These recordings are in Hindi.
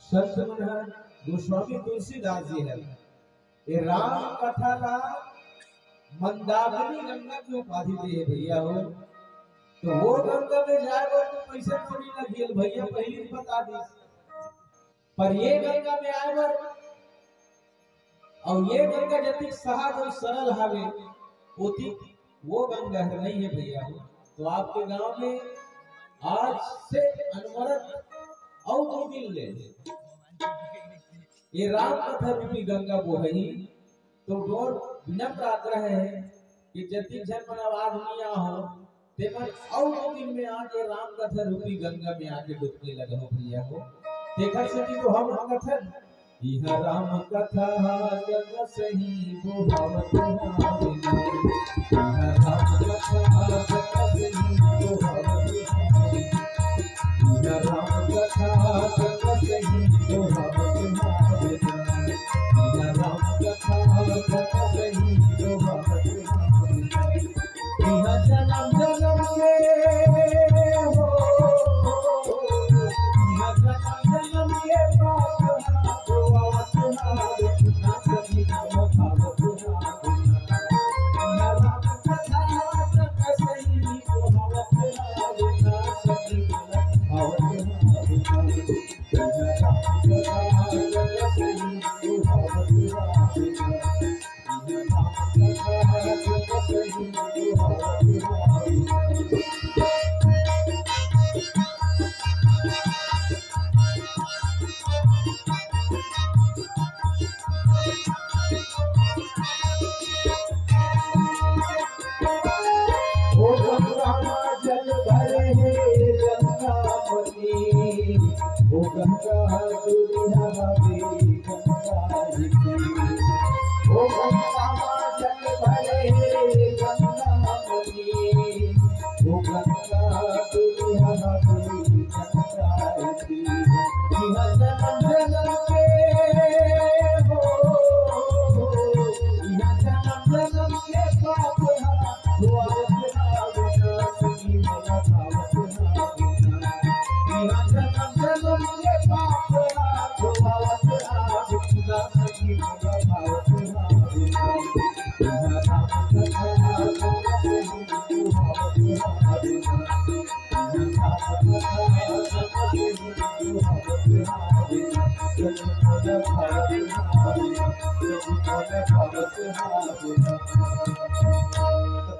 संत मनहर गोस्वामी तुलसीदास जी है। ये राम कथा का मंदाकिनी गंगा की उपाधि दे भैया हो, तो वो गंगा में जाएगा तो पैसा थोड़ी लगी भैया पहले बता दी। पर ये गंगा में आएगा और ये गंगा जति सहज और सरल हवे होती वो गंगा नहीं है भैया हो। तो आपके गांव में आज से अनवरत और 2 दिन ले ये राम कथा रूपी गंगा बोही। तो गौर विनम्र आग्रह है कि जति जन मन आदमी हो ते मन और 2 दिन में आज ये राम कथा रूपी गंगा में आके डुबने लगे हो भैया हो। देखा सकी तो हम कथन यह राम कथा जग सही बुहावत नावे, यह राम कथा जग सही बुहावत नावे, यह राम कथा जग सही बुहावत नावे, यह राम कथा जग सही बुहावत नावे। यह जन्म जन्म के हो, यह जन्म जन्म के पाप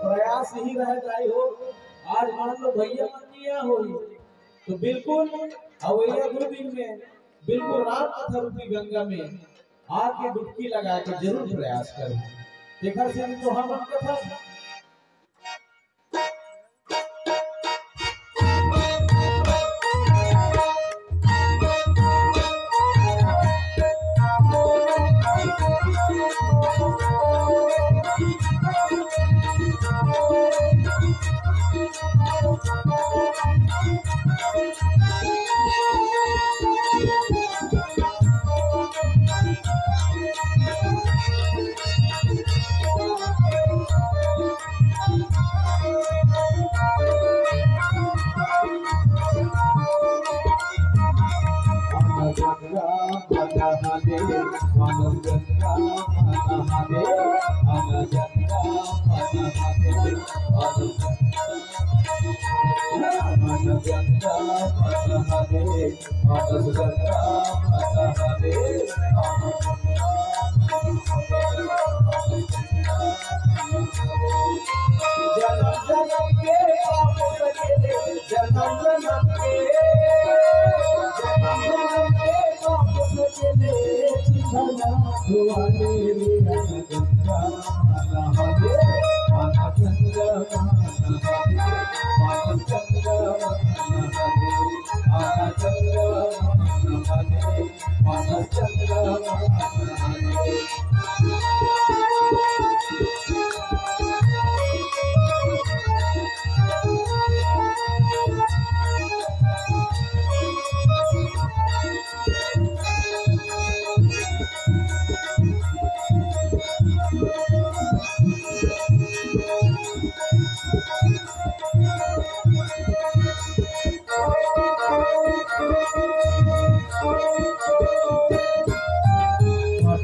प्रयास ही रह जाए हो। आज मान लो भैया मंदिया हो तो बिल्कुल अवैया 2 दिन में बिल्कुल राम कथा रूपी गंगा में आके डुबकी लगा के जरूर प्रयास करो। देखा से तो हम कथा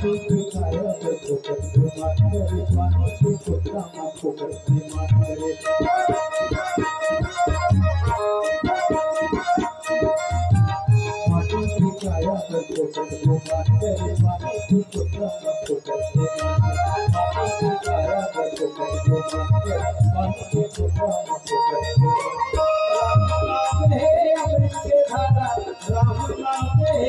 माटी की काया पर ठोकर के मार करे पानी की पुत्रा मां ठोकर के मार करे माटी की काया पर ठोकर के मार करे पानी की पुत्रा मां ठोकर के माटी की काया पर ठोकर के मार करे पानी की पुत्रा मां ठोकर के राम नाम है अमृत के धारा राम नाम है